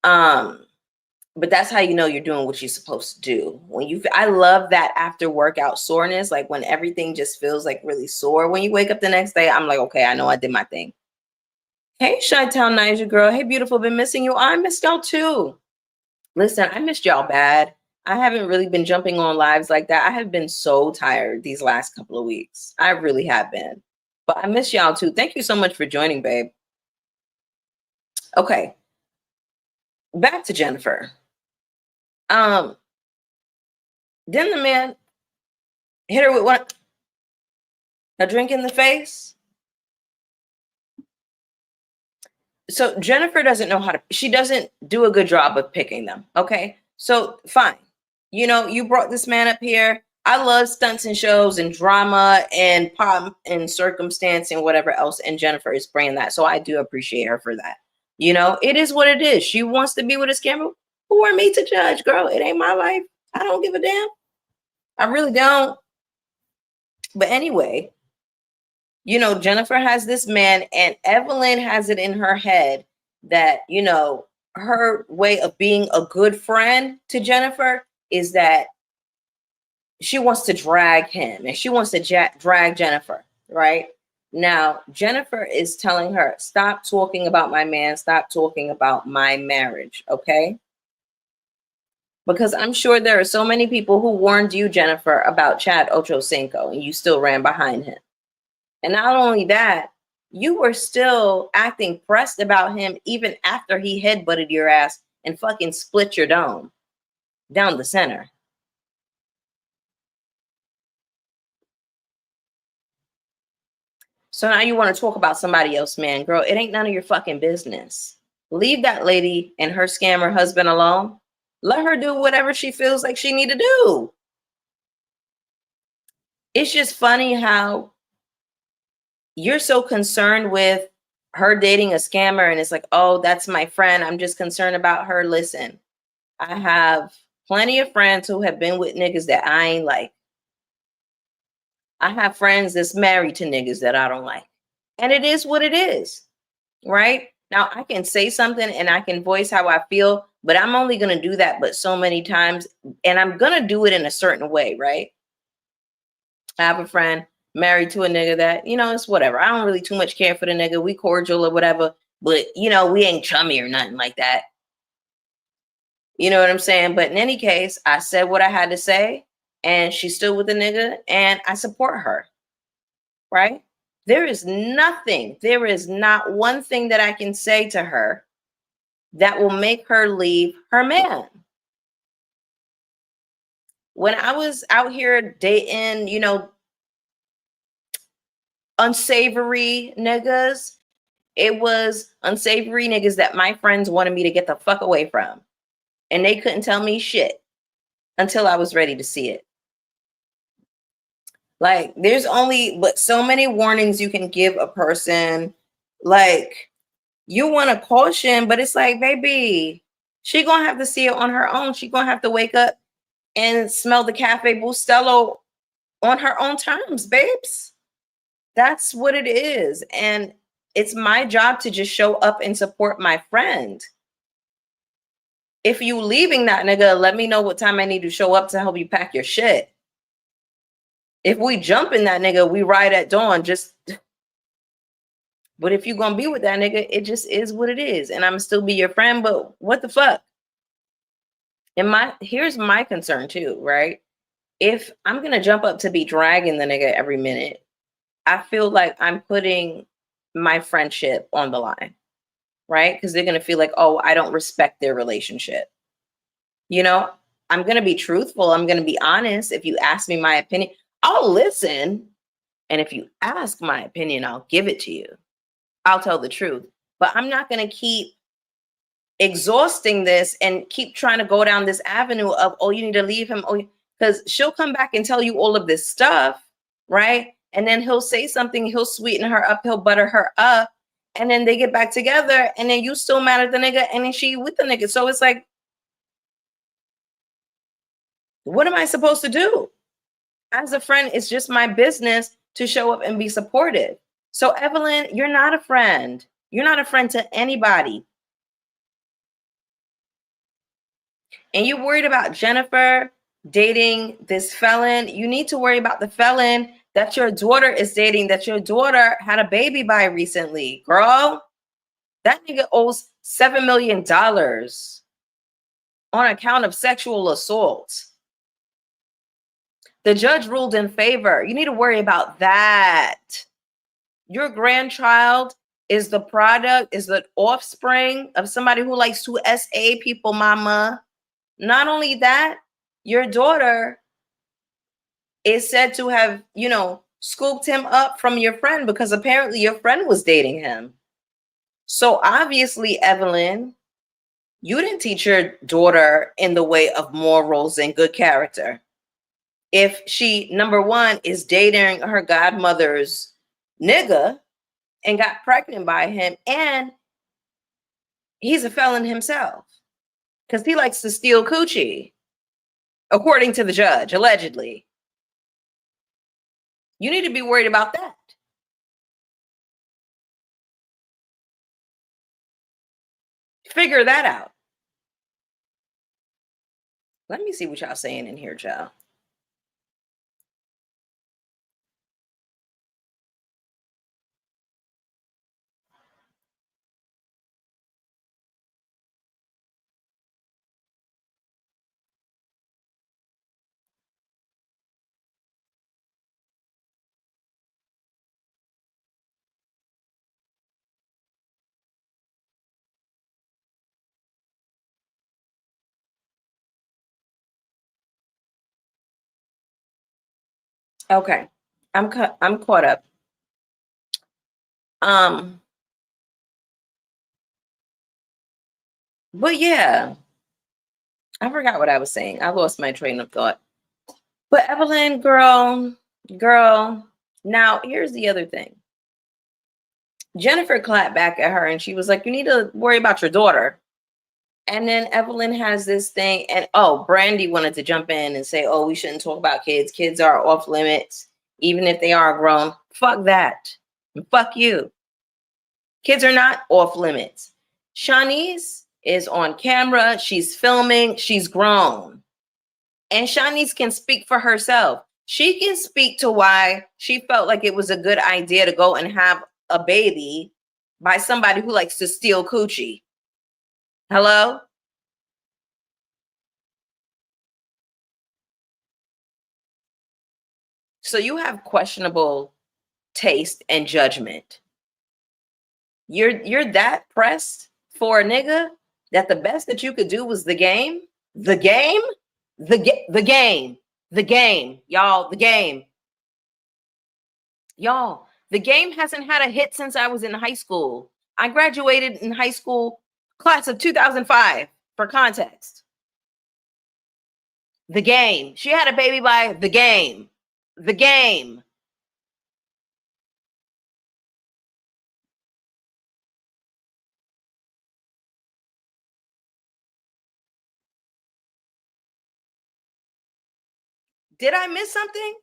Speaker 1: But that's how you know you're doing what you're supposed to do. I love that after workout soreness, like when everything just feels like really sore. When you wake up the next day, I'm like, okay, I know I did my thing. Hey, Shantel, Niger girl. Hey, beautiful. Been missing you. I missed y'all too. Listen, I missed y'all bad. I haven't really been jumping on lives like that. I have been so tired these last couple of weeks. I really have been. But I miss y'all too. Thank you so much for joining, babe. Okay. Back to Jennifer. Then the man hit her with a drink in the face. So Jennifer doesn't know how to, she doesn't do a good job of picking them. Okay. So fine. You know, you brought this man up here. I love stunts and shows and drama and pop and circumstance and whatever else. And Jennifer is bringing that. So I do appreciate her for that. You know, it is what it is. She wants to be with a scammer. Who are me to judge, girl? It ain't my life. I don't give a damn. I really don't. But anyway, you know, Jennifer has this man and Evelyn has it in her head that, you know, her way of being a good friend to Jennifer is that she wants to drag him and she wants to drag Jennifer, right? Now, Jennifer is telling her, stop talking about my man, stop talking about my marriage, okay? Because I'm sure there are so many people who warned you, Jennifer, about Chad Ochocinco, and you still ran behind him. And not only that, you were still acting pressed about him even after he headbutted your ass and fucking split your dome down the center. So now you want to talk about somebody else, man. Girl, it ain't none of your fucking business. Leave that lady and her scammer husband alone. Let her do whatever she feels like she need to do. It's just funny how you're so concerned with her dating a scammer and it's like, oh, that's my friend. I'm just concerned about her. Listen, I have plenty of friends who have been with niggas that I ain't like. I have friends that's married to niggas that I don't like. And it is what it is, right? Now, I can say something and I can voice how I feel, but I'm only going to do that but so many times. And I'm going to do it in a certain way, right? I have a friend married to a nigga that, you know, it's whatever. I don't really too much care for the nigga. We cordial or whatever, but, you know, we ain't chummy or nothing like that. You know what I'm saying? But in any case, I said what I had to say and she's still with the nigga and I support her, right? There is not one thing that I can say to her that will make her leave her man. When I was out here dating, you know, unsavory niggas, it was unsavory niggas that my friends wanted me to get the fuck away from. And they couldn't tell me shit until I was ready to see it. Like, there's only but so many warnings you can give a person. Like, you want to caution, but it's like, baby, she gonna have to see it on her own. She gonna have to wake up and smell the Cafe Bustelo on her own terms, babes. That's what it is. And it's my job to just show up and support my friend. If you leaving that nigga, let me know what time I need to show up to help you pack your shit. If we jump in that nigga, we ride at dawn. But if you're gonna be with that nigga, it just is what it is. And I'm still be your friend, but what the fuck? And here's my concern too, right? If I'm gonna jump up to be dragging the nigga every minute, I feel like I'm putting my friendship on the line, right? Because they're gonna feel like, oh, I don't respect their relationship. You know, I'm gonna be truthful. I'm gonna be honest. If you ask me my opinion, I'll listen. And if you ask my opinion, I'll give it to you. I'll tell the truth. But I'm not gonna keep exhausting this and keep trying to go down this avenue of, oh, you need to leave him. Oh, because she'll come back and tell you all of this stuff, right? And then he'll say something, he'll sweeten her up, he'll butter her up, and then they get back together, and then you still mad at the nigga, and then she with the nigga. So it's like, what am I supposed to do? As a friend, it's just my business to show up and be supportive. So Evelyn, you're not a friend. You're not a friend to anybody. And you're worried about Jennifer dating this felon. You need to worry about the felon that your daughter is dating, that your daughter had a baby by recently. Girl, that nigga owes $7 million. on account of sexual assault. The judge ruled in favor. You need to worry about that. Your grandchild is the product, is the offspring of somebody who likes to SA people, mama. Not only that, your daughter is said to have, scooped him up from your friend because apparently your friend was dating him. So obviously, Evelyn, you didn't teach your daughter in the way of morals and good character. If she, number one, is dating her godmother's nigga and got pregnant by him, and he's a felon himself because he likes to steal coochie, according to the judge, allegedly. You need to be worried about that. Figure that out. Let me see what y'all saying in here, y'all. Okay, I'm caught up. But yeah, I forgot what I was saying. I lost my train of thought. But Evelyn, girl. Now here's the other thing. Jennifer clapped back at her and she was like, you need to worry about your daughter. And then Evelyn has this thing, and Brandy wanted to jump in and say, we shouldn't talk about kids. Kids are off limits, even if they are grown. Fuck that. Fuck you. Kids are not off limits. Shanice is on camera. She's filming. She's grown. And Shanice can speak for herself. She can speak to why she felt like it was a good idea to go and have a baby by somebody who likes to steal coochie. Hello? So you have questionable taste and judgment. You're that pressed for a nigga that the best that you could do was the game? The game? The game. The game. Y'all, the game. Y'all, the game hasn't had a hit since I was in high school. I graduated in high school class of 2005, for context. The game. She had a baby by the game. The game. Did I miss something?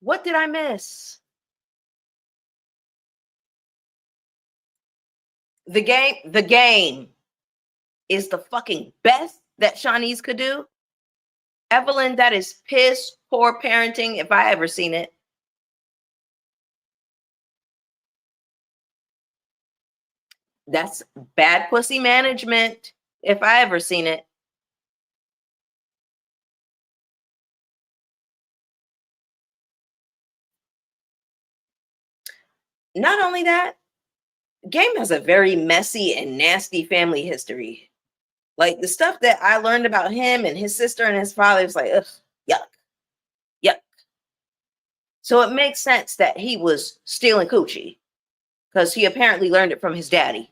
Speaker 1: What did I miss? The game is the fucking best that Shanice could do. Evelyn, that is piss poor parenting if I ever seen it. That's bad pussy management if I ever seen it. Not only that, Game has a very messy and nasty family history. Like the stuff that I learned about him and his sister and his father was like, ugh, yuck, yuck. So it makes sense that he was stealing coochie because he apparently learned it from his daddy.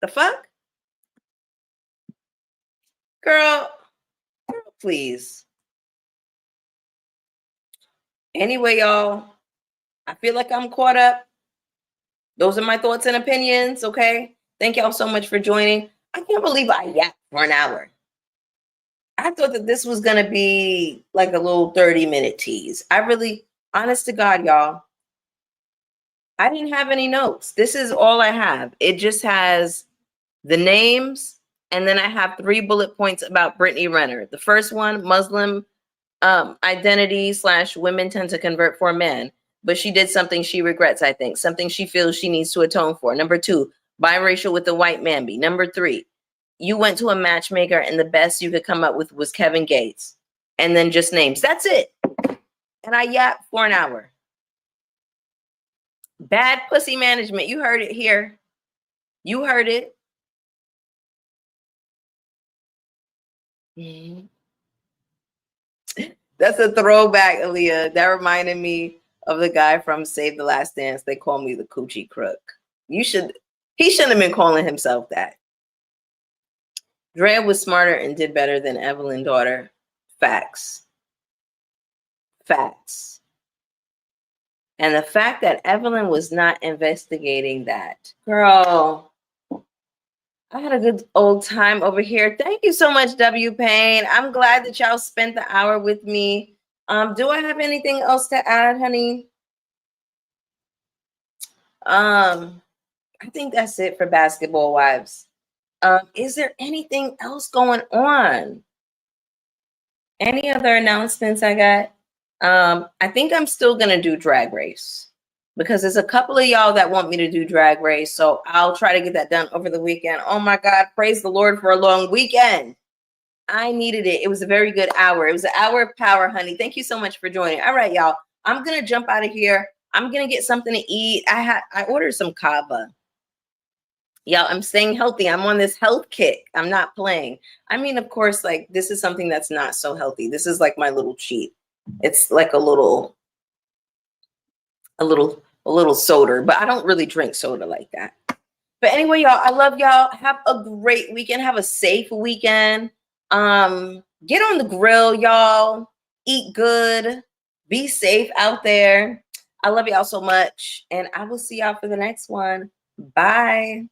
Speaker 1: The fuck? Girl, please. Anyway, y'all, I feel like I'm caught up. Those are my thoughts and opinions, okay? Thank y'all so much for joining. I can't believe I yapped for an hour. I thought that this was going to be like a little 30-minute tease. I really, honest to God, y'all, I didn't have any notes. This is all I have. It just has the names, and then I have 3 bullet points about Britney Rener. The first one, Muslim identity / women tend to convert for men. but she did something she regrets, I think. Something she feels she needs to atone for. Number 2, biracial with the white man be. Number 3, you went to a matchmaker and the best you could come up with was Kevin Gates. And then just names. That's it. And I yapped for an hour. Bad pussy management. You heard it here. You heard it. That's a throwback, Aaliyah. That reminded me of the guy from Save the Last Dance. They call me the coochie crook. He shouldn't have been calling himself that. Drea was smarter and did better than Evelyn daughter. Facts. Facts. And the fact that Evelyn was not investigating that. Girl, I had a good old time over here. Thank you so much, W. Payne. I'm glad that y'all spent the hour with me. Do I have anything else to add, honey? I think that's it for Basketball Wives. Is there anything else going on? Any other announcements I got? I think I'm still going to do Drag Race because there's a couple of y'all that want me to do Drag Race. So I'll try to get that done over the weekend. Oh my God, praise the Lord for a long weekend. I needed it. It was a very good hour. It was an hour of power, honey. Thank you so much for joining. All right, y'all. I'm going to jump out of here. I'm going to get something to eat. I ordered some kava. Y'all, I'm staying healthy. I'm on this health kick. I'm not playing. I mean, of course, like this is something that's not so healthy. This is like my little cheat. It's like a little soda, but I don't really drink soda like that. But anyway, y'all, I love y'all. Have a great weekend. Have a safe weekend. Get on the grill, y'all. Eat good. Be safe out there. I love y'all so much. And I will see y'all for the next one. Bye.